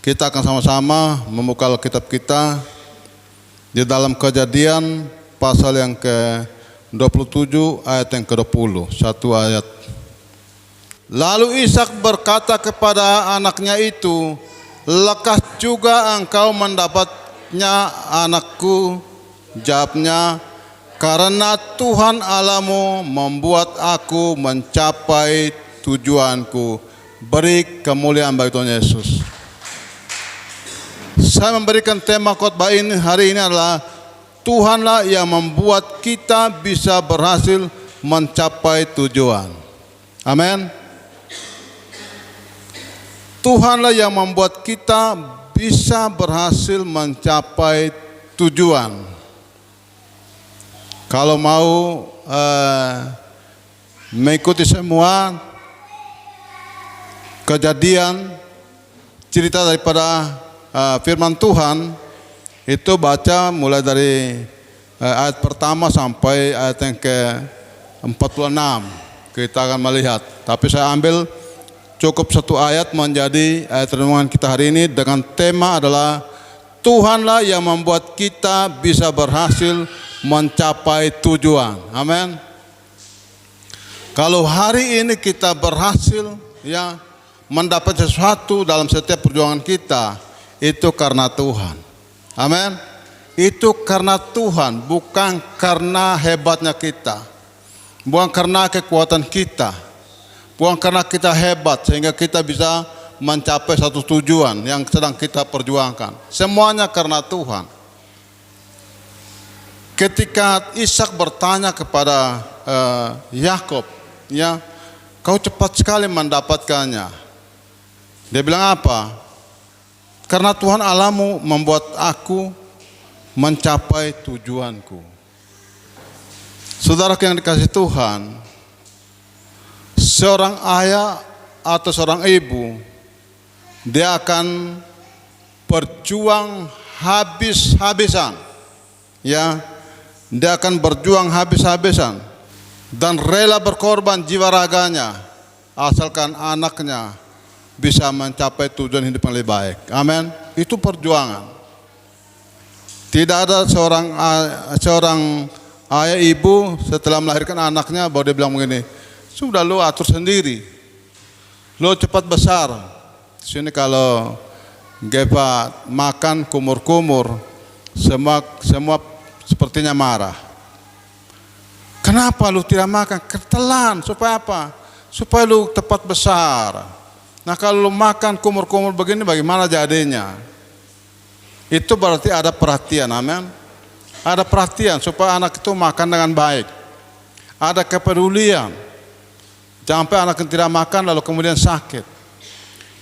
Kita akan sama-sama membuka Alkitab kita di dalam Kejadian pasal yang ke-27 ayat yang ke-20, satu ayat. Lalu Ishak berkata kepada anaknya itu, "Lekas juga engkau mendapatnya anakku?" Jawabnya, "Karena Tuhan Allahmu membuat aku mencapai tujuanku." Beri kemuliaan bagi Tuhan Yesus. Saya memberikan tema khotbah ini hari ini adalah Tuhanlah yang membuat kita bisa berhasil mencapai tujuan. Amin. Tuhanlah yang membuat kita bisa berhasil mencapai tujuan. Kalau mau mengikuti semua kejadian cerita daripada firman Tuhan, itu baca mulai dari ayat pertama sampai ayat yang ke-46. Kita akan melihat, tapi saya ambil cukup satu ayat menjadi ayat renungan kita hari ini dengan tema adalah Tuhanlah yang membuat kita bisa berhasil mencapai tujuan. Amin. Kalau hari ini kita berhasil mendapat sesuatu dalam setiap perjuangan kita, itu karena Tuhan. Amin. Itu karena Tuhan, bukan karena hebatnya kita, bukan karena kekuatan kita, bukan karena kita hebat sehingga kita bisa mencapai satu tujuan yang sedang kita perjuangkan. Semuanya karena Tuhan. Ketika Ishak bertanya kepada Yakub, "Kau cepat sekali mendapatkannya." Dia bilang apa? "Karena Tuhan Allahmu membuat aku mencapai tujuanku." Saudara yang dikasihi Tuhan, seorang ayah atau seorang ibu, dia akan berjuang habis-habisan. Dia akan berjuang habis-habisan dan rela berkorban jiwa raganya asalkan anaknya bisa mencapai tujuan hidup yang lebih baik. Amin. Itu perjuangan. Tidak ada seorang ayah ibu setelah melahirkan anaknya bahwa dia bilang begini, "Sudah lu atur sendiri, lu cepat besar." Sini kalau gepa makan kumur-kumur, semua sepertinya marah. "Kenapa lu tidak makan?" "Ketelan." "Supaya apa?" "Supaya lu tepat besar." Nah, kalau lu makan kumur-kumur begini bagaimana jadinya? Itu berarti ada perhatian. Amin. Ada perhatian supaya anak itu makan dengan baik. Ada kepedulian. Jangan sampai anak yang tidak makan lalu kemudian sakit.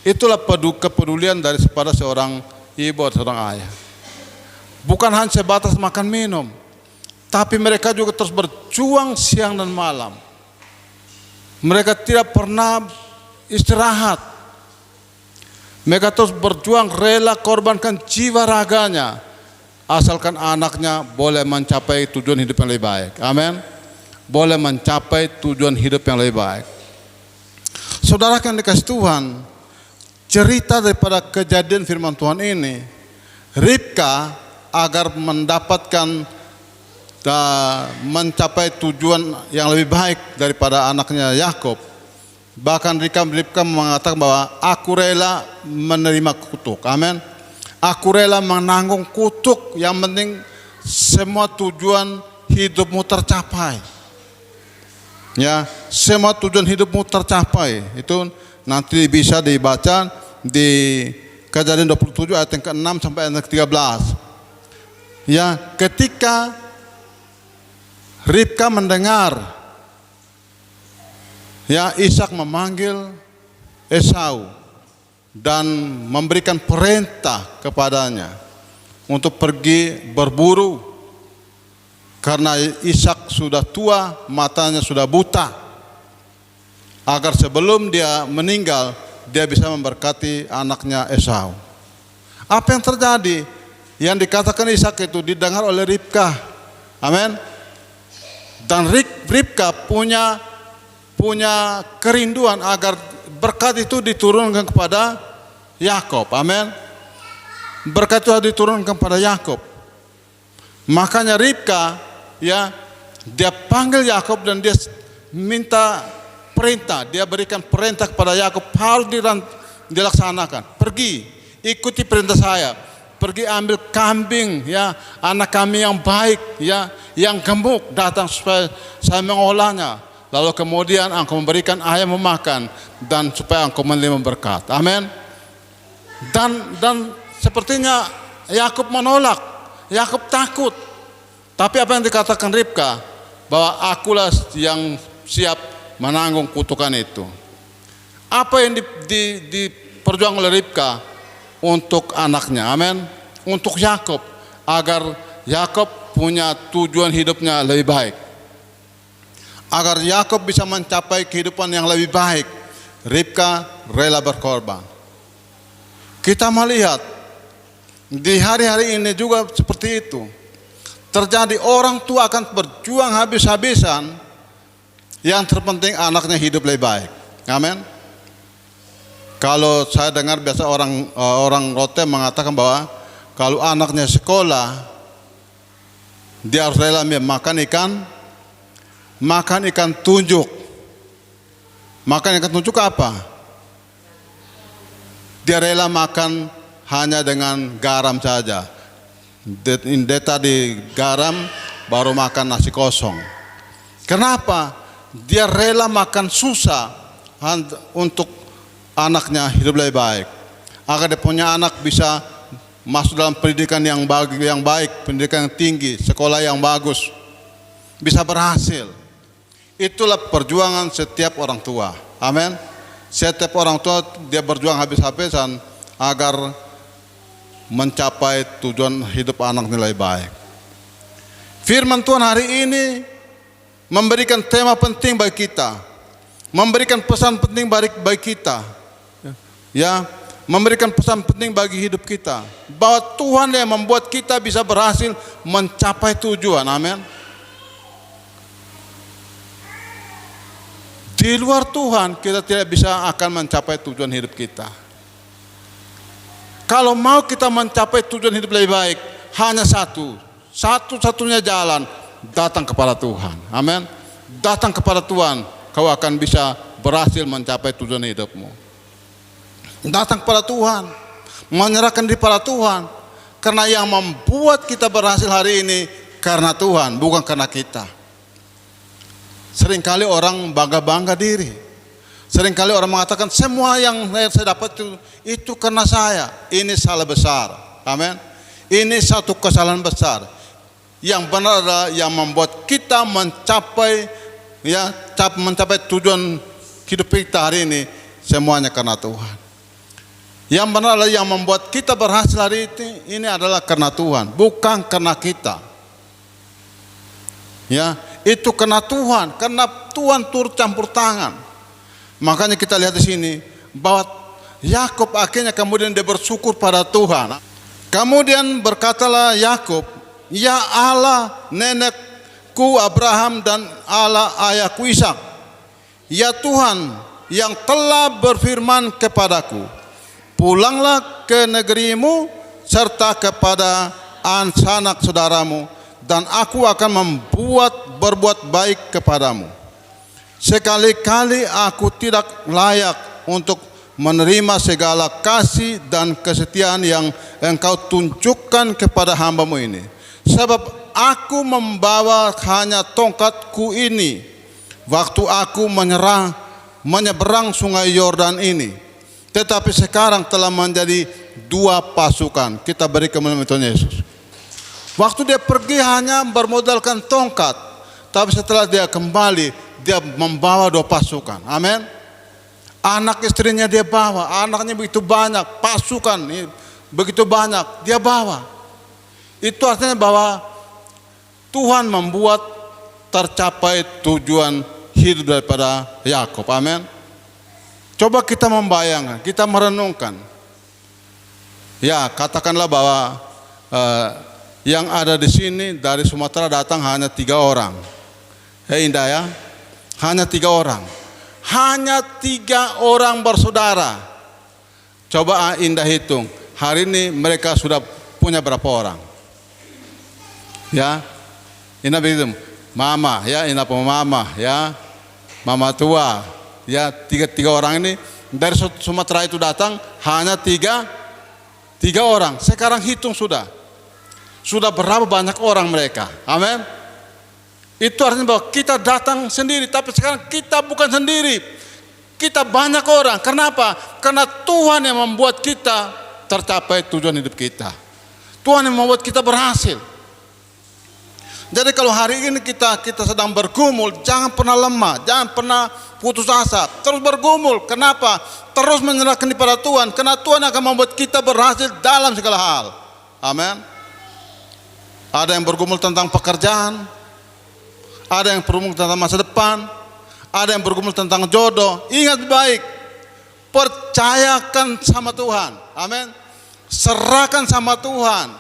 Itulah kepedulian daripada seorang ibu atau seorang ayah. Bukan hanya sebatas makan minum, tapi mereka juga terus berjuang siang dan malam. Mereka tidak pernah istirahat. Mereka terus berjuang, rela korbankan jiwa raganya asalkan anaknya boleh mencapai tujuan hidup yang lebih baik. Amin. Boleh mencapai tujuan hidup yang lebih baik. Saudara yang dikasihi Tuhan, cerita daripada kejadian firman Tuhan ini, Ribka agar mendapatkan mencapai tujuan yang lebih baik daripada anaknya Yakub, bahkan Ribka mengatakan bahwa aku rela menerima kutuk. Amin. Aku rela menanggung kutuk, yang penting semua tujuan hidupmu tercapai. Semua tujuan hidupmu tercapai. Itu nanti bisa dibaca di Kejadian 27 ayat yang ke-6 sampai ayat yang ke-13. Ketika Ribka mendengar Ishak memanggil Esau dan memberikan perintah kepadanya untuk pergi berburu karena Ishak sudah tua, matanya sudah buta, agar sebelum dia meninggal dia bisa memberkati anaknya Esau. Apa yang terjadi? Yang dikatakan Ishak itu didengar oleh Ribka. Amin. Dan Ribka punya kerinduan agar berkat itu diturunkan kepada Yakub. Amin. Berkat itu diturunkan pada Yakub. Makanya Ribka, ya, dia panggil Yakub dan dia minta perintah, dia berikan perintah kepada Yakub harus dilaksanakan. Pergi, ikuti perintah saya. Pergi ambil kambing, ya, anak kami yang baik, ya, yang gemuk, datang supaya saya mengolahnya. Lalu kemudian engkau memberikan ayam memakan dan supaya engkau menerima berkat. Amin. Dan sepertinya Yakub menolak, Yakub takut. Tapi apa yang dikatakan Ribka, bahwa akulah yang siap menanggung kutukan itu. Apa yang diperjuangkan oleh Ribka untuk anaknya, amin, untuk Yakub, agar Yakub punya tujuan hidupnya lebih baik, agar Yakub bisa mencapai kehidupan yang lebih baik. Ribka rela berkorban. Kita melihat di hari-hari ini juga seperti itu. Terjadi orang tua akan berjuang habis-habisan, yang terpenting anaknya hidup lebih baik. Amin. Kalau saya dengar biasa orang Rote mengatakan bahwa kalau anaknya sekolah, dia harus rela makan ikan tunjuk. Makan ikan tunjuk apa? Dia rela makan hanya dengan garam saja. Dia tadi garam baru makan nasi kosong. Kenapa? Dia rela makan susah untuk anaknya hidup lebih baik, agar dia punya anak bisa masuk dalam pendidikan yang baik, pendidikan yang tinggi, sekolah yang bagus, bisa berhasil. Itulah perjuangan setiap orang tua. Amin. Setiap orang tua dia berjuang habis-habisan agar mencapai tujuan hidup anaknya lebih baik. Firman Tuhan hari ini memberikan tema penting bagi kita, memberikan pesan penting bagi kita, ya, memberikan pesan penting bagi hidup kita, bahwa Tuhan yang membuat kita bisa berhasil mencapai tujuan. Amin. Di luar Tuhan kita tidak bisa akan mencapai tujuan hidup kita. Kalau mau kita mencapai tujuan hidup lebih baik, hanya satu-satunya jalan, datang kepada Tuhan. Amin. Datang kepada Tuhan, kau akan bisa berhasil mencapai tujuan hidupmu. Datang kepada Tuhan, menyerahkan diri pada Tuhan, karena yang membuat kita berhasil hari ini karena Tuhan, bukan karena kita. Seringkali orang bangga-bangga diri. Seringkali orang mengatakan semua yang saya dapat itu karena saya. Ini salah besar. Amin. Ini satu kesalahan besar. Yang benar adalah yang membuat kita mencapai tujuan hidup kita hari ini, semuanya karena Tuhan. Yang benar adalah yang membuat kita berhasil hari ini adalah karena Tuhan, bukan karena kita. Ya, itu karena Tuhan, karena Tuhan turut campur tangan. Makanya kita lihat di sini bahwa Yakub akhirnya kemudian dia bersyukur pada Tuhan. Kemudian berkatalah Yakub, ya Allah nenekku Abraham dan Allah ayahku Ishak, ya Tuhan yang telah berfirman kepadaku, pulanglah ke negerimu serta kepada anak saudaramu, dan aku akan berbuat baik kepadamu. Sekali-kali aku tidak layak untuk menerima segala kasih dan kesetiaan yang engkau tunjukkan kepada hambamu ini. Sebab aku membawa hanya tongkatku ini waktu aku menyeberang sungai Yordan ini. Tetapi sekarang telah menjadi 2 pasukan. Kita beri kemuliaan Tuhan Yesus. Waktu dia pergi hanya bermodalkan tongkat, tapi setelah dia kembali, dia membawa 2 pasukan. Amin. Anak istrinya dia bawa, anaknya begitu banyak, pasukan begitu banyak dia bawa. Itu artinya bahwa Tuhan membuat tercapai tujuan hidup daripada Yakub. Amin. Coba kita membayangkan, kita merenungkan. Ya, katakanlah bahwa yang ada di sini dari Sumatera datang hanya 3 orang. Ya, indah ya. Hanya 3 orang. Hanya 3 orang bersaudara. Coba indah hitung. hari ini mereka sudah punya berapa orang? Ya, ini begitu. Mama, ya, ini apa mama, ya, mama tua, ya, tiga orang ini dari Sumatera itu datang hanya tiga orang. Sekarang hitung sudah berapa banyak orang mereka. Amin. Itu artinya bahwa kita datang sendiri, tapi sekarang kita bukan sendiri. Kita banyak orang. Kenapa? Karena Tuhan yang membuat kita tercapai tujuan hidup kita. Tuhan yang membuat kita berhasil. Jadi kalau hari ini kita sedang bergumul, jangan pernah lemah, jangan pernah putus asa, terus bergumul. Kenapa? Terus menyerahkan kepada Tuhan, karena Tuhan akan membuat kita berhasil dalam segala hal. Amin. Ada yang bergumul tentang pekerjaan, ada yang bergumul tentang masa depan, ada yang bergumul tentang jodoh. Ingat baik, percayakan sama Tuhan. Amin. Serahkan sama Tuhan,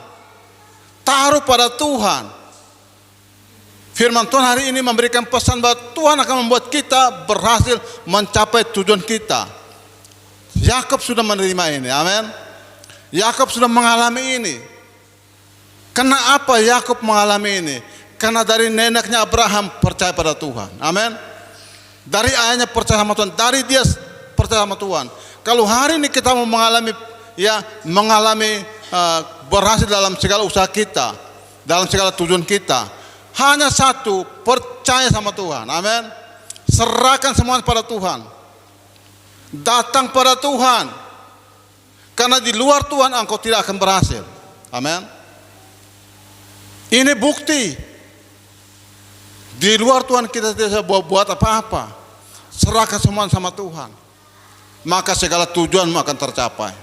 taruh pada Tuhan. Firman Tuhan hari ini memberikan pesan bahwa Tuhan akan membuat kita berhasil mencapai tujuan kita. Yakub sudah menerima ini. Amin. Yakub sudah mengalami ini. Kenapa Yakub mengalami ini? Karena dari neneknya Abraham percaya pada Tuhan. Amin. Dari ayahnya percaya sama Tuhan, dari dia percaya sama Tuhan. Kalau hari ini kita mau mengalami berhasil dalam segala usaha kita, dalam segala tujuan kita, hanya satu, percaya sama Tuhan. Amin. Serahkan semua pada Tuhan. Datang pada Tuhan. Karena di luar Tuhan engkau tidak akan berhasil. Amin. Ini bukti. Di luar Tuhan kita tidak bisa buat apa-apa. Serahkan semua sama Tuhan, maka segala tujuanmu akan tercapai.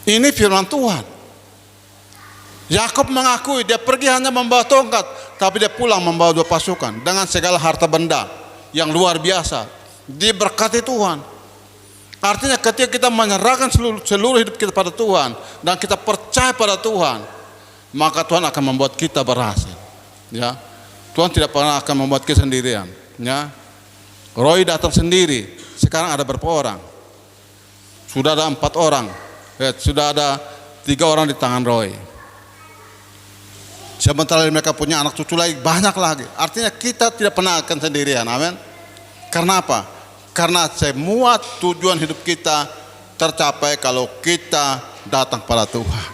Ini firman Tuhan. Yakub mengakui dia pergi hanya membawa tongkat, tapi dia pulang membawa 2 pasukan dengan segala harta benda yang luar biasa. Diberkati Tuhan. Artinya ketika kita menyerahkan seluruh hidup kita pada Tuhan dan kita percaya pada Tuhan, maka Tuhan akan membuat kita berhasil. Ya, Tuhan tidak pernah akan membuat kita sendirian. Ya, Roy datang sendiri. Sekarang ada berapa orang? Sudah ada 4 orang. Ya, sudah ada 3 orang di tangan Roy. Sementara mereka punya anak cucu lagi banyak lagi. Artinya kita tidak pernah akan sendirian. Amin. Karena apa? Karena semua tujuan hidup kita tercapai kalau kita datang pada Tuhan.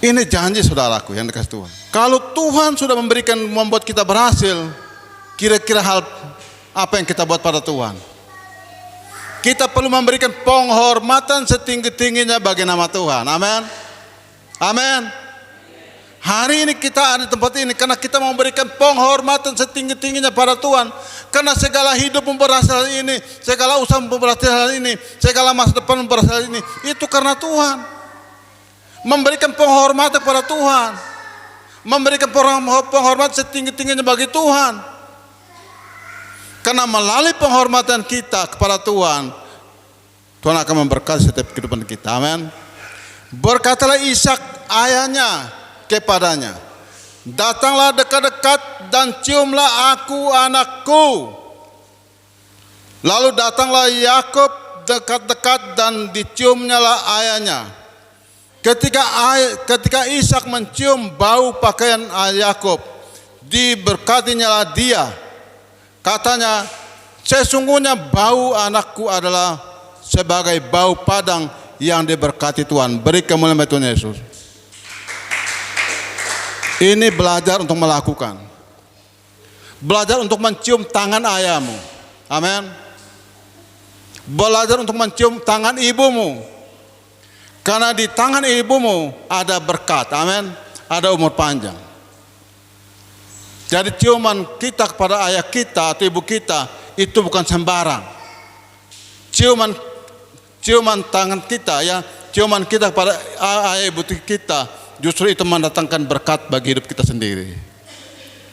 Ini janji saudaraku yang dikasih Tuhan. Kalau Tuhan sudah membuat kita berhasil, kira-kira hal apa yang kita buat pada Tuhan? Kita perlu memberikan penghormatan setinggi-tingginya bagi nama Tuhan. Amin. Amin. Hari ini kita ada di tempat ini karena kita mau memberikan penghormatan setinggi-tingginya pada Tuhan. Karena segala hidup berhasil ini, segala usaha berhasil ini, segala masa depan berhasil ini, itu karena Tuhan. Memberikan penghormatan kepada Tuhan, memberikan penghormatan setinggi-tingginya bagi Tuhan. Karena melalui penghormatan kita kepada Tuhan, Tuhan akan memberkati setiap kehidupan kita. Amin. Berkatalah Ishak ayahnya kepadanya, datanglah dekat-dekat dan ciumlah aku anakku. Lalu datanglah Yakub dekat-dekat dan diciumnyalah ayahnya. Ketika Ishak mencium bau pakaian Yakub, diberkatinyalah dia. Katanya, sesungguhnya bau anakku adalah sebagai bau padang yang diberkati Tuhan. Beri kemuliaan Tuhan Yesus. Ini belajar untuk melakukan. Belajar untuk mencium tangan ayahmu. Amin. Belajar untuk mencium tangan ibumu. Karena di tangan ibumu ada berkat, amin, ada umur panjang. Jadi ciuman kita kepada ayah kita atau ibu kita itu bukan sembarang. Ciuman tangan kita, ya, ciuman kita kepada ayah ibu kita, justru itu mendatangkan berkat bagi hidup kita sendiri.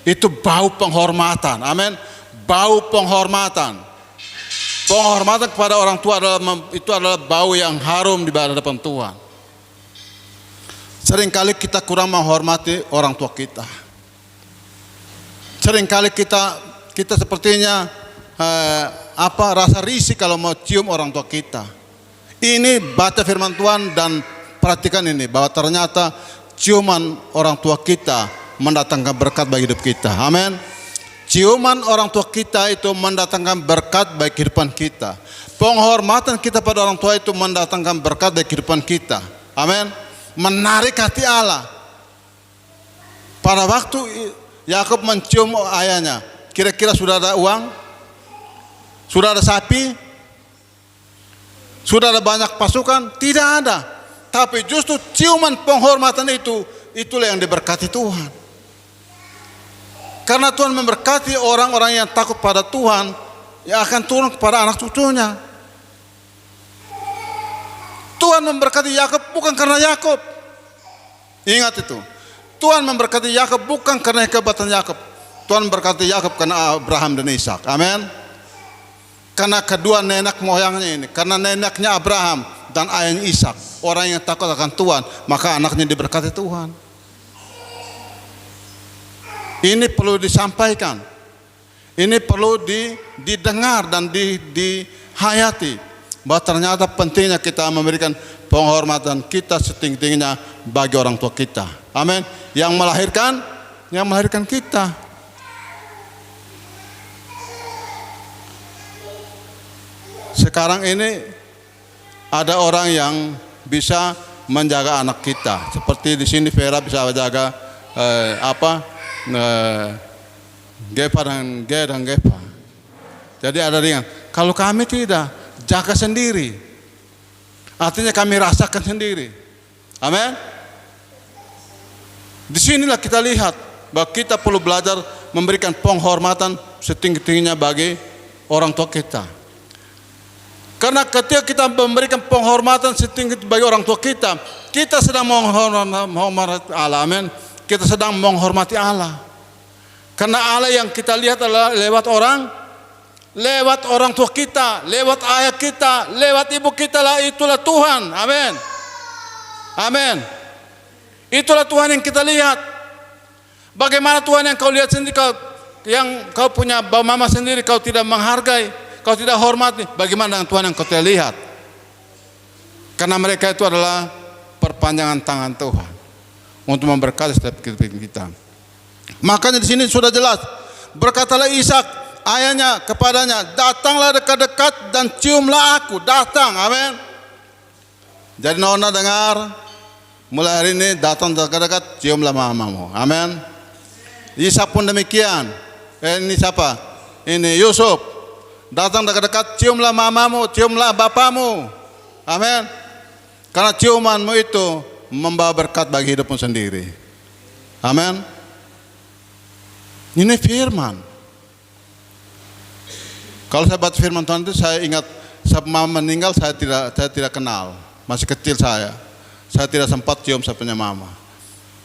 Itu bau penghormatan, amin, bau penghormatan. Penghormatan kepada orang tua adalah bau yang harum di hadapan Tuhan. Seringkali kita kurang menghormati orang tua kita. Seringkali kita sepertinya rasa risih kalau mau cium orang tua kita. Ini baca firman Tuhan dan perhatikan ini, bahwa ternyata ciuman orang tua kita mendatangkan berkat bagi hidup kita. Amin. Ciuman orang tua kita itu mendatangkan berkat bagi kehidupan kita. Penghormatan kita pada orang tua itu mendatangkan berkat bagi kehidupan kita. Amin. Menarik hati Allah. Pada waktu Yakub mencium ayahnya, kira-kira sudah ada uang? Sudah ada sapi? Sudah ada banyak pasukan? Tidak ada. Tapi justru ciuman penghormatan itu, itulah yang diberkati Tuhan. Karena Tuhan memberkati orang-orang yang takut pada Tuhan, yang akan turun kepada anak cucunya. Tuhan memberkati Yakub bukan karena Yakub. Ingat itu. Tuhan memberkati Yakub bukan karena kehebatan Yakub. Tuhan memberkati Yakub karena Abraham dan Ishak. Amin. Karena kedua nenek moyangnya ini, karena neneknya Abraham dan ayahnya Ishak, orang yang takut akan Tuhan, maka anaknya diberkati Tuhan. Ini perlu disampaikan. Ini perlu didengar dan dihayati, bahwa ternyata pentingnya kita memberikan penghormatan kita setinggi-tingginya bagi orang tua kita. Amin. Yang melahirkan kita. Sekarang ini ada orang yang bisa menjaga anak kita. Seperti di sini Vera bisa menjaga Gepa dan Gepa. Jadi ada yang, kalau kami tidak, jaga sendiri. Artinya kami rasakan sendiri. Amin. Disinilah kita lihat bahwa kita perlu belajar memberikan penghormatan setinggi-tingginya bagi orang tua kita. Karena ketika kita memberikan penghormatan setinggi bagi orang tua kita, kita sedang menghormati Allah. Amin. Kita sedang menghormati Allah. Karena Allah yang kita lihat adalah lewat orang tua kita, lewat ayah kita, lewat ibu kita lah, itulah Tuhan. Amin. Amin. Itulah Tuhan yang kita lihat. Bagaimana Tuhan yang kau lihat sendiri, yang kau punya bapak mama sendiri, kau tidak menghargai, kau tidak hormati, bagaimana dengan Tuhan yang kau tidak lihat? Karena mereka itu adalah perpanjangan tangan Tuhan untuk memberkati setiap kehidupan kita. Makanya di sini sudah jelas, berkatalah Ishak ayahnya kepadanya, datanglah dekat-dekat dan ciumlah aku. Datang, amin. Jadi nona dengar, mulai hari ini datang dekat-dekat, ciumlah mamamu, amin. Ishak pun demikian. Ini siapa? Ini Yusuf. Datang dekat-dekat, ciumlah mamamu, ciumlah bapamu, amin. Karena ciumanmu itu membawa berkat bagi hidupmu sendiri, amin. Ini firman. Kalau saya baca firman Tuhan itu, saya ingat saat mama meninggal, saya tidak kenal, masih kecil saya tidak sempat cium saya punya mama.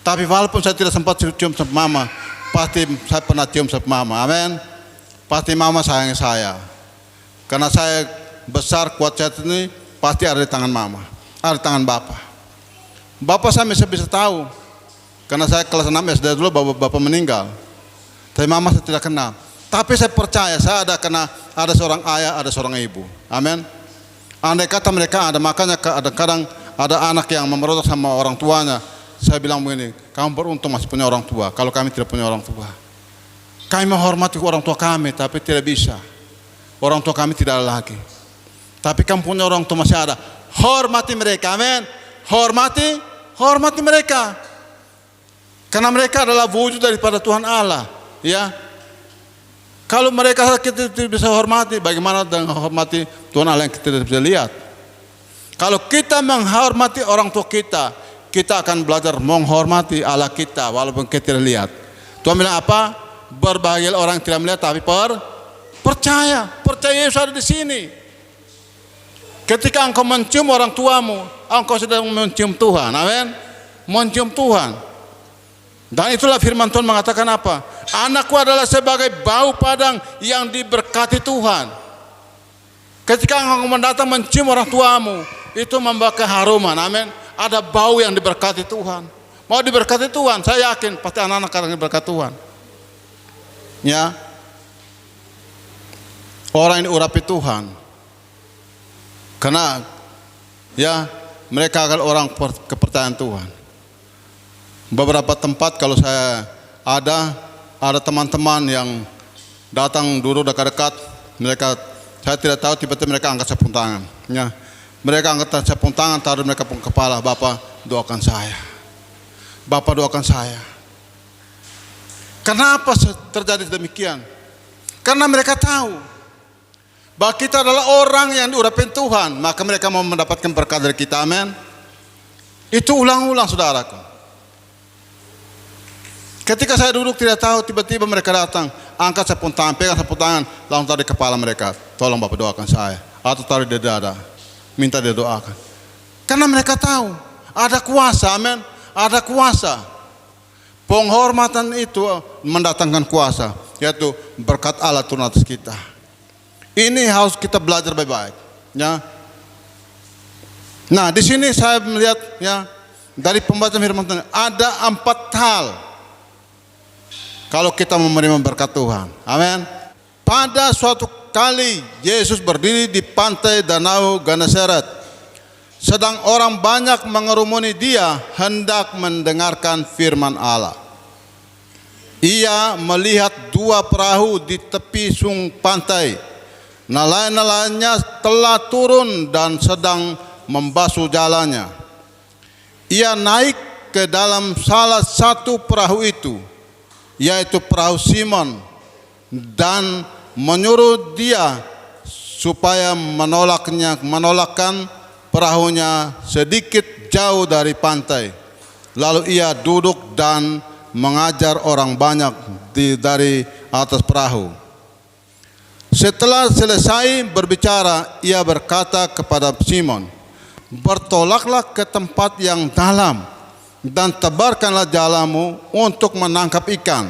Tapi walaupun saya tidak sempat cium sama mama, pasti saya pernah cium sama mama, amin. Pasti mama sayang saya. Karena saya besar kuat saya ini pasti ada di tangan mama, ada di tangan bapak. Bapak saya bisa tahu, karena saya kelas 6 SD dulu bapak meninggal. Tapi mama saya tidak kenal. Tapi saya percaya saya ada, karena ada seorang ayah, ada seorang ibu, amin. Andai kata mereka ada, makanya kadang-kadang ada anak yang memberontak sama orang tuanya. Saya bilang begini, kamu beruntung masih punya orang tua. Kalau kami tidak punya orang tua, kami menghormati orang tua kami, tapi tidak bisa. Orang tua kami tidak ada lagi. Tapi kamu punya orang tua masih ada. Hormati mereka, amin. Hormati mereka. Karena mereka adalah wujud daripada Tuhan Allah, ya. Kalau mereka kita tidak bisa hormati, bagaimana dengan hormati Tuhan Allah yang kita tidak bisa lihat? Kalau kita menghormati orang tua kita, kita akan belajar menghormati Allah kita walaupun kita tidak lihat. Tuhan bilang apa? Berbahagia orang yang tidak melihat tapi percaya Yesus ada di sini. Ketika engkau mencium orang tuamu, engkau sedang mencium Tuhan, amin. Mencium Tuhan. Dan itulah firman Tuhan mengatakan apa? Anakku adalah sebagai bau padang yang diberkati Tuhan. Ketika engkau mendatang mencium orang tuamu, itu membawa keharuman, amin. Ada bau yang diberkati Tuhan. Mau diberkati Tuhan, saya yakin pasti anak-anak akan diberkati Tuhan. Ya. Orang ini urapi Tuhan. Karena ya mereka akan orang kepercayaan Tuhan. Beberapa tempat kalau saya ada teman-teman yang datang duduk dekat-dekat, mereka saya tidak tahu, tiba-tiba mereka angkat sapu tangan, ya. Mereka angkat sapu tangan, taruh mereka pun kepala, Bapak doakan saya, Bapak doakan saya. Kenapa terjadi demikian? Karena mereka tahu bahwa kita adalah orang yang diurapi Tuhan, maka mereka mau mendapatkan berkat dari kita, amin. Itu ulang-ulang, saudaraku. Ketika saya duduk tidak tahu, tiba-tiba mereka datang, angkat sapu tangan, pegang sapu tangan, langsung taruh di kepala mereka, tolong Bapak doakan saya, atau taruh di dada, minta dia doakan. Karena mereka tahu ada kuasa, amin, ada kuasa. Penghormatan itu mendatangkan kuasa, yaitu berkat Allah turun atas kita. Ini harus kita belajar baik-baik, ya. Nah, di sini saya melihat, ya, dari pembacaan firman Tuhan ada 4 hal kalau kita menerima berkat Tuhan, amin. Pada suatu kali Yesus berdiri di pantai Danau Genesaret, sedang orang banyak mengerumuni dia hendak mendengarkan firman Allah. Ia melihat 2 perahu di tepi pantai. Nelayan-nelayannya telah turun dan sedang membasuh jalannya. Ia naik ke dalam salah satu perahu itu, yaitu perahu Simon, dan menyuruh dia supaya menolakkan perahunya sedikit jauh dari pantai. Lalu ia duduk dan mengajar orang banyak dari atas perahu. Setelah selesai berbicara, ia berkata kepada Simon, bertolaklah ke tempat yang dalam dan tebarkanlah jalamu untuk menangkap ikan.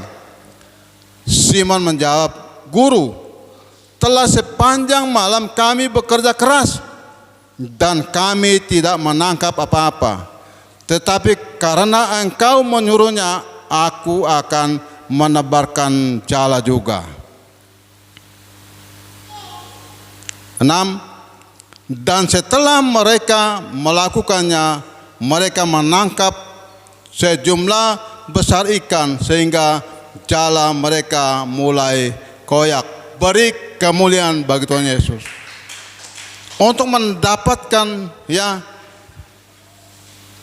Simon menjawab, Guru, telah sepanjang malam kami bekerja keras dan kami tidak menangkap apa-apa. Tetapi karena engkau menyuruhnya, aku akan menebarkan jala juga. 6. Dan setelah mereka melakukannya, mereka menangkap sejumlah besar ikan sehingga jala mereka mulai koyak. Beri kemuliaan bagi Tuhan Yesus. Untuk mendapatkan, ya,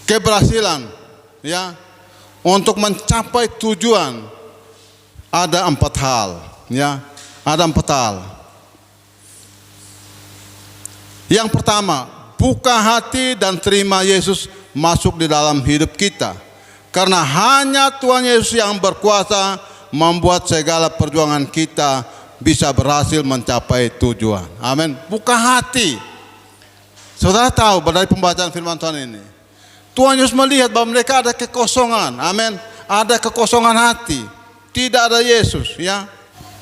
keberhasilan, ya, untuk mencapai tujuan, ada 4 hal, ya, ada 4 hal. Yang pertama, buka hati dan terima Yesus masuk di dalam hidup kita. Karena hanya Tuhan Yesus yang berkuasa membuat segala perjuangan kita bisa berhasil mencapai tujuan. Amin. Buka hati. Saudara tahu dari pembacaan firman Tuhan ini, Tuhan Yesus melihat bahwa mereka ada kekosongan. Amin. Ada kekosongan hati. Tidak ada Yesus, ya.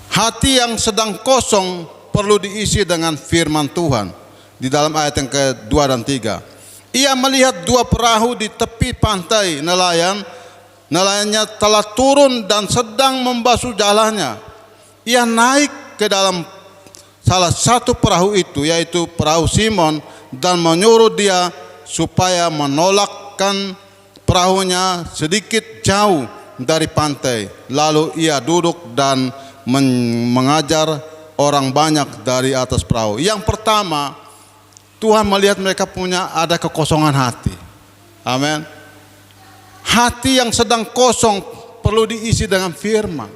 Hati yang sedang kosong perlu diisi dengan firman Tuhan. Di dalam ayat yang ke-2 dan 3. Ia melihat 2 perahu di tepi pantai, nelayannya telah turun dan sedang membasuh jalannya. Ia naik ke dalam salah satu perahu itu, yaitu perahu Simon, dan menyuruh dia supaya menolakkan perahunya sedikit jauh dari pantai. Lalu ia duduk dan mengajar orang banyak dari atas perahu. Yang pertama, Tuhan melihat mereka ada kekosongan hati. Amin. Hati yang sedang kosong perlu diisi dengan firman.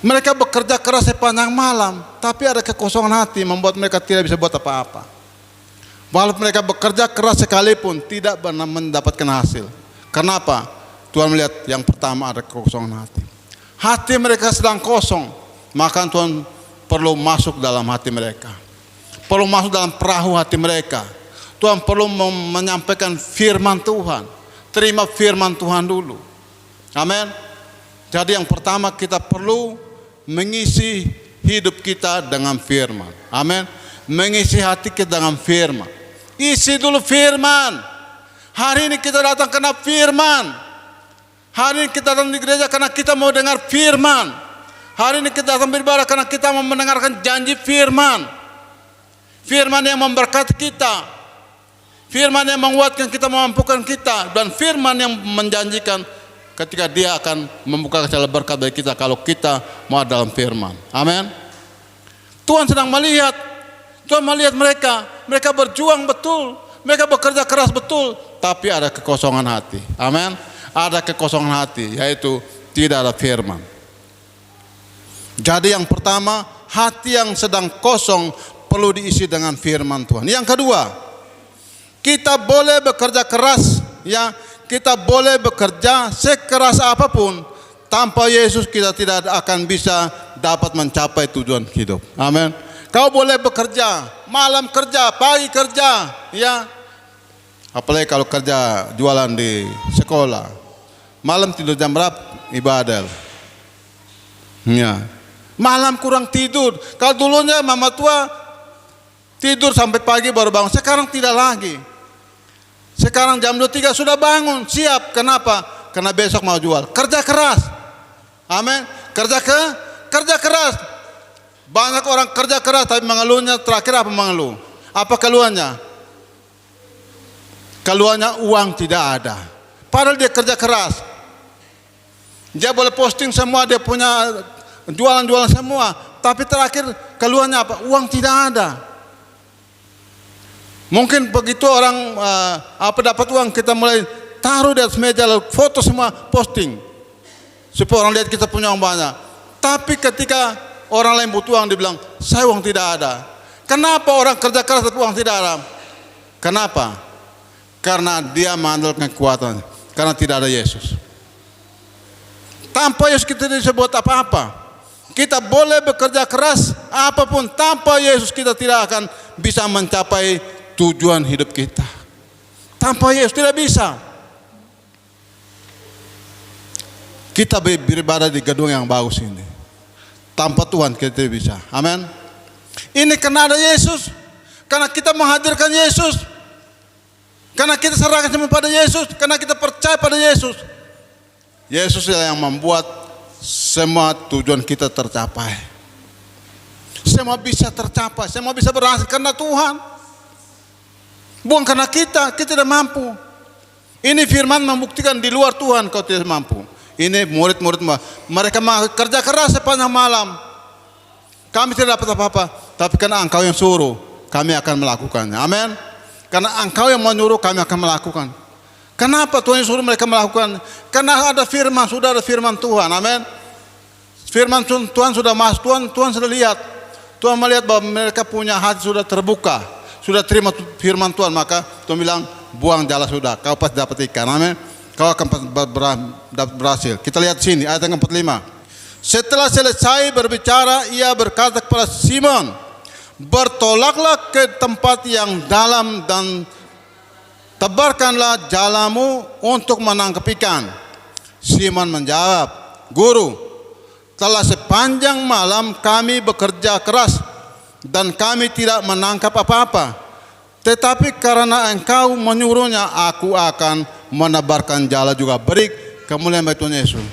Mereka bekerja keras sepanjang malam, tapi ada kekosongan hati membuat mereka tidak bisa buat apa-apa. Walaupun mereka bekerja keras sekalipun tidak benar mendapatkan hasil. Kenapa? Tuhan melihat yang pertama ada kekosongan hati. Hati mereka sedang kosong, maka Tuhan perlu masuk dalam hati mereka. Perlu masuk dalam perahu hati mereka. Tuhan perlu menyampaikan firman Tuhan. Terima firman Tuhan dulu. Amin. Jadi yang pertama kita perlu mengisi hidup kita dengan firman. Amin. Mengisi hati kita dengan firman. Isi dulu firman. Hari ini kita datang karena firman. Hari ini kita datang di gereja karena kita mau dengar firman. Hari ini kita datang beribadah karena kita mau mendengarkan janji firman. Firman yang memberkati kita, firman yang menguatkan kita, memampukan kita, dan firman yang menjanjikan ketika Dia akan membuka segala berkat bagi kita kalau kita mau dalam firman. Amin. Tuhan sedang melihat, Tuhan melihat mereka berjuang betul, mereka bekerja keras betul, tapi ada kekosongan hati. Amin. Ada kekosongan hati, yaitu tidak ada firman. Jadi yang pertama, hati yang sedang kosong perlu diisi dengan firman Tuhan. Yang kedua, kita boleh bekerja keras, ya, kita boleh bekerja sekeras apapun, tanpa Yesus kita tidak akan bisa dapat mencapai tujuan hidup. Amin. Kau boleh bekerja, malam kerja, pagi kerja, ya. Apalagi kalau kerja jualan di sekolah, malam tidur jam berapa? Ibadah. Ya. Malam kurang tidur. Kalau dulunya mama tua tidur sampai pagi baru bangun. Sekarang tidak lagi. Sekarang jam 2-3 sudah bangun, siap. Kenapa? Karena besok mau jual. Kerja keras. Amin. Kerja keras. Banyak orang kerja keras tapi mengeluhnya terakhir apa mengeluh? Apa keluhannya? Keluhannya uang tidak ada. Padahal dia kerja keras. Dia boleh posting semua, dia punya jualan-jualan semua, tapi terakhir keluhannya apa? Uang tidak ada. Mungkin begitu orang dapat uang, kita mulai taruh di atas meja lalu foto semua posting supaya orang lihat kita punya uang banyak. Tapi ketika orang lain butuh uang, dia bilang saya uang tidak ada. Kenapa orang kerja keras tapi uang tidak ada? Kenapa? Karena dia mengandalkan kekuatan, karena tidak ada Yesus. Tanpa Yesus kita tidak bisa buat apa-apa. Kita boleh bekerja keras apapun, tanpa Yesus kita tidak akan bisa mencapai tujuan hidup kita. Tanpa Yesus tidak bisa. Kita beribadah di gedung yang bagus ini, tanpa Tuhan kita tidak bisa. Amin. Ini karena ada Yesus, karena kita menghadirkan Yesus, karena kita serahkan semua pada Yesus, karena kita percaya pada Yesus. Yesus yang membuat semua tujuan kita tercapai. Semua bisa tercapai, semua bisa berhasil karena Tuhan. Bukan karena kita tidak mampu. Ini firman membuktikan di luar Tuhan kau tidak mampu. Ini murid-murid mereka kerja keras sepanjang malam. Kami tidak dapat apa-apa, tapi karena Engkau yang suruh, kami akan melakukannya. Amin. Karena Engkau yang menyuruh, kami akan melakukan. Kenapa Tuhan suruh mereka melakukan? Karena ada firman, sudah ada firman Tuhan. Amin. Firman Tuhan sudah masuk, Tuhan sudah lihat. Tuhan melihat bahwa mereka punya hati sudah terbuka, sudah terima firman Tuhan, maka Tuhan bilang, buang jala sudah, kau pasti dapat ikan. Amin. Kau akan dapat berhasil. Kita lihat sini ayat yang 45. Setelah selesai berbicara, ia berkata kepada Simon, bertolaklah ke tempat yang dalam dan tebarkanlah jalamu untuk menangkap ikan. Simon menjawab, Guru, telah sepanjang malam kami bekerja keras dan kami tidak menangkap apa-apa. Tetapi karena Engkau menyuruhnya, aku akan menebarkan jala juga. Beri kemuliaan bagi Tuhan Yesus.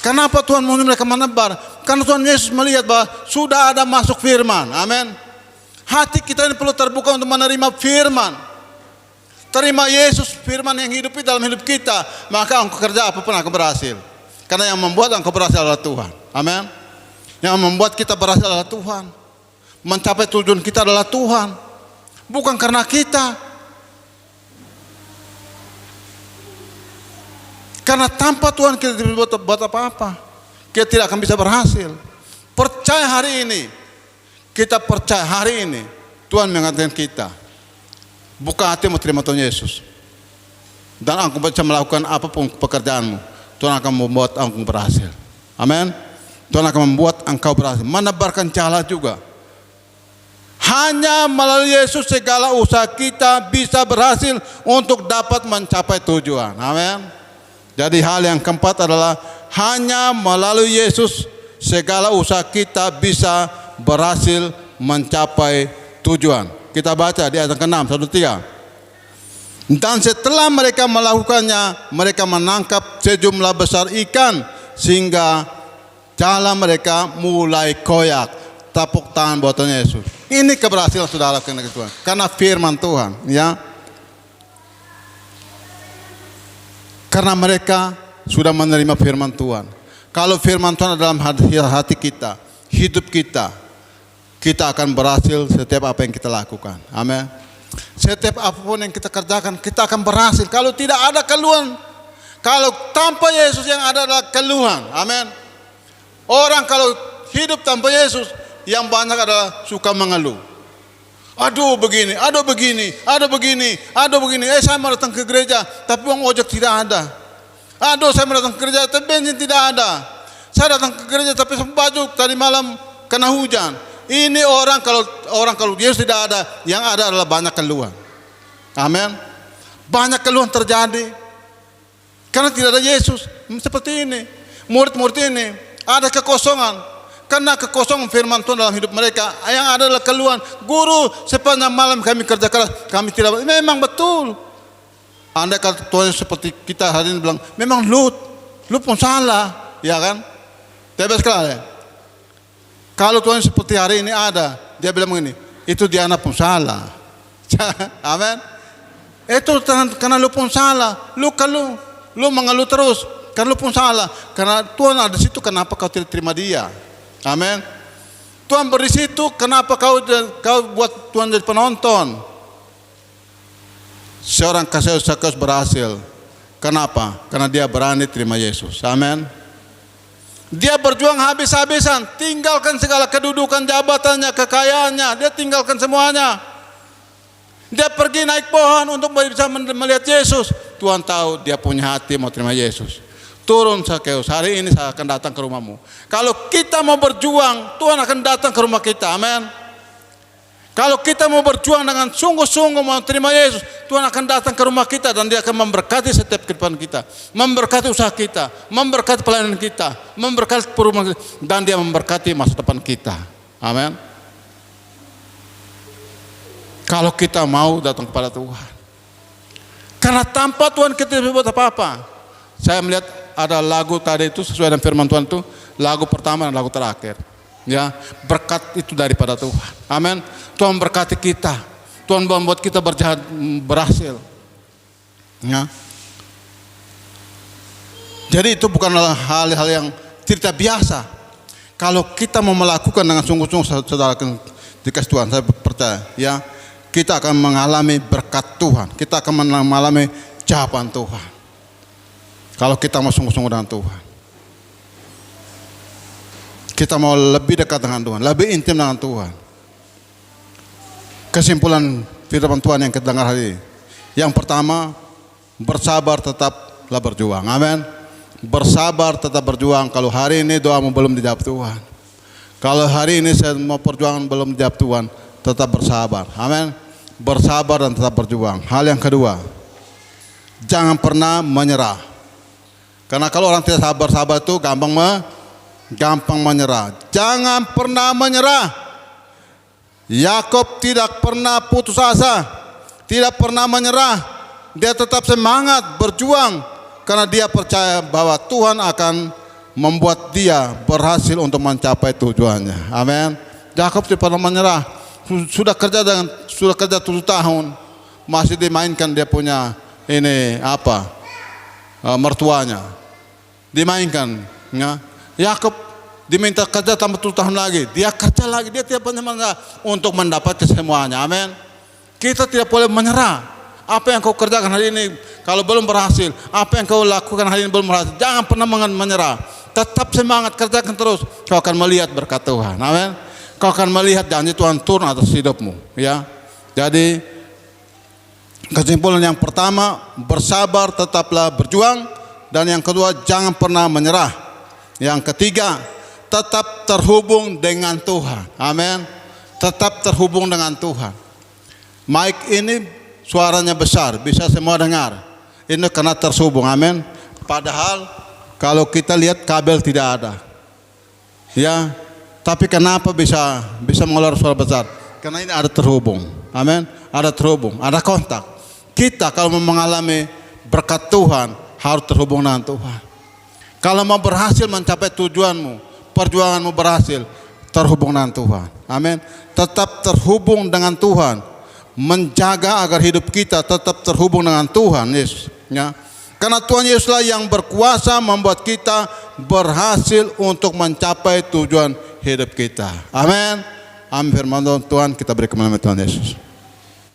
Kenapa Tuhan menyuruh mereka menebar? Karena Tuhan Yesus melihat bahwa sudah ada masuk firman. Amin. Hati kita ini perlu terbuka untuk menerima firman. Terima Yesus, firman yang hidup dalam hidup kita, maka engkau kerja apapun akan berhasil. Karena yang membuat engkau berhasil adalah Tuhan. Amin. Yang membuat kita berhasil adalah Tuhan. Mencapai tujuan kita adalah Tuhan, bukan karena kita. Karena tanpa Tuhan kita tidak buat apa-apa. Kita tidak akan bisa berhasil. Percaya hari ini. Kita percaya hari ini Tuhan mengatakan kita, buka hatimu terima Tuhan Yesus, dan engkau bisa melakukan apapun pekerjaanmu. Tuhan akan membuat engkau berhasil. Amin. Tuhan akan membuat engkau berhasil. Menebarkan jala juga. Hanya melalui Yesus segala usaha kita bisa berhasil untuk dapat mencapai tujuan. Amin. Jadi hal yang keempat adalah hanya melalui Yesus segala usaha kita bisa berhasil mencapai tujuan. Kita baca di ayat ke-6, 1-3. Dan setelah mereka melakukannya, mereka menangkap sejumlah besar ikan sehingga jala mereka mulai koyak. Tepuk tangan buat Tuhan Yesus. Ini keberhasilan saudara kehendak Tuhan. Karena firman Tuhan, ya. Karena mereka sudah menerima firman Tuhan. Kalau firman Tuhan dalam hati kita, hidup kita, kita akan berhasil setiap apa yang kita lakukan. Amin. Setiap apapun yang kita kerjakan, kita akan berhasil. Kalau tidak ada keluhan, kalau tanpa Yesus yang ada adalah keluhan. Amin. Orang kalau hidup tanpa Yesus, yang banyak adalah suka mengeluh. Aduh begini, aduh begini, aduh begini, aduh begini. Saya mau datang ke gereja, tapi uang ojek tidak ada. Aduh, saya mau datang ke gereja, tapi bensin tidak ada. Saya datang ke gereja, tapi baju tadi malam kena hujan. Ini orang kalau Yesus tidak ada, yang ada adalah banyak keluhan. Amin. Banyak keluhan terjadi karena tidak ada Yesus. Seperti ini, murid-murid ini ada kekosongan. Karena kekosongan firman Tuhan dalam hidup mereka, yang ada adalah keluhan. Guru, sepanjang malam kami kerja keras, kami tidak. Memang betul. Andai kata Tuhan seperti kita hari ini bilang, memang lu pun salah, ya kan? Tapi sekali, kalau Tuhan seperti hari ini ada, dia bilang begini, itu dia anak pun salah. Amin. Itu karena lu pun salah. Kalau lu mengeluh terus, karena lu pun salah. Karena Tuhan ada di situ, kenapa kau tidak terima dia? Amin. Tuhan beri situ, kenapa kau buat Tuhan jadi penonton? Seorang Zakheus berhasil. Kenapa? Karena dia berani terima Yesus. Amin. Dia berjuang habis-habisan, tinggalkan segala kedudukan, jabatannya, kekayaannya, dia tinggalkan semuanya. Dia pergi naik pohon untuk bisa melihat Yesus. Tuhan tahu dia punya hati mau terima Yesus. Turun Zakheus, hari ini saya akan datang ke rumahmu. Kalau kita mau berjuang, Tuhan akan datang ke rumah kita. Amin. Kalau kita mau berjuang dengan sungguh-sungguh mau terima Yesus, Tuhan akan datang ke rumah kita dan dia akan memberkati setiap kehidupan kita, memberkati usaha kita, memberkati pelayanan kita, memberkati perumahan kita, dan dia memberkati masa depan kita. Amin. Kalau kita mau datang kepada Tuhan, karena tanpa Tuhan kita tidak buat apa-apa. Saya melihat ada lagu tadi itu sesuai dengan firman Tuhan itu, lagu pertama dan lagu terakhir. Ya, berkat itu daripada Tuhan. Amin. Tuhan berkati kita. Tuhan membuat kita berhasil. Ya. Jadi itu bukanlah hal-hal yang tidak biasa. Kalau kita mau melakukan dengan sungguh-sungguh, saudara dikasih Tuhan, saya percaya, ya, kita akan mengalami berkat Tuhan. Kita akan mengalami jawaban Tuhan. Kalau kita mau sungguh-sungguh dengan Tuhan. Kita mau lebih dekat dengan Tuhan, lebih intim dengan Tuhan. Kesimpulan firman Tuhan yang kita dengar hari ini. Yang pertama, bersabar tetaplah berjuang. Amin. Bersabar tetap berjuang. Kalau hari ini doamu belum dijawab Tuhan, kalau hari ini saya mau perjuangan belum dijawab Tuhan, tetap bersabar. Amin. Bersabar dan tetap berjuang. Hal yang kedua, jangan pernah menyerah. Karena kalau orang tidak sabar itu gampang menyerah. Jangan pernah menyerah. Yakub tidak pernah putus asa, tidak pernah menyerah. Dia tetap semangat berjuang karena dia percaya bahwa Tuhan akan membuat dia berhasil untuk mencapai tujuannya. Amin. Yakub tidak pernah menyerah. Sudah kerja 7 tahun, masih dimainkan dia punya mertuanya. Dimainkan, ya. Yakub diminta kerja tambah 7 tahun lagi, dia kerja lagi, dia tidak pernah menyerah untuk mendapatkan semuanya. Amin. Kita tidak boleh menyerah. Apa yang kau kerjakan hari ini kalau belum berhasil, apa yang kau lakukan hari ini belum berhasil, jangan pernah menyerah. Tetap semangat, kerjakan terus. Kau akan melihat berkat Tuhan. Amin. Kau akan melihat janji Tuhan turun atas hidupmu. Ya. Jadi kesimpulan yang pertama, bersabar tetaplah berjuang, dan yang kedua, jangan pernah menyerah. Yang ketiga, tetap terhubung dengan Tuhan. Amin. Tetap terhubung dengan Tuhan. Mic ini suaranya besar, bisa semua dengar. Ini karena terhubung. Amin. Padahal kalau kita lihat kabel tidak ada. Ya, tapi kenapa bisa mengeluarkan suara besar? Karena ini ada terhubung. Amin. Ada terhubung, ada kontak. Kita kalau mau mengalami berkat Tuhan harus terhubung dengan Tuhan. Kalau mau berhasil mencapai tujuanmu, perjuanganmu berhasil, terhubung dengan Tuhan. Amin. Tetap terhubung dengan Tuhan, menjaga agar hidup kita tetap terhubung dengan Tuhan Yesus. Ya. Karena Tuhan Yesuslah yang berkuasa membuat kita berhasil untuk mencapai tujuan hidup kita. Amin. Amin. Firman Tuhan kita beri kemenangan Tuhan Yesus.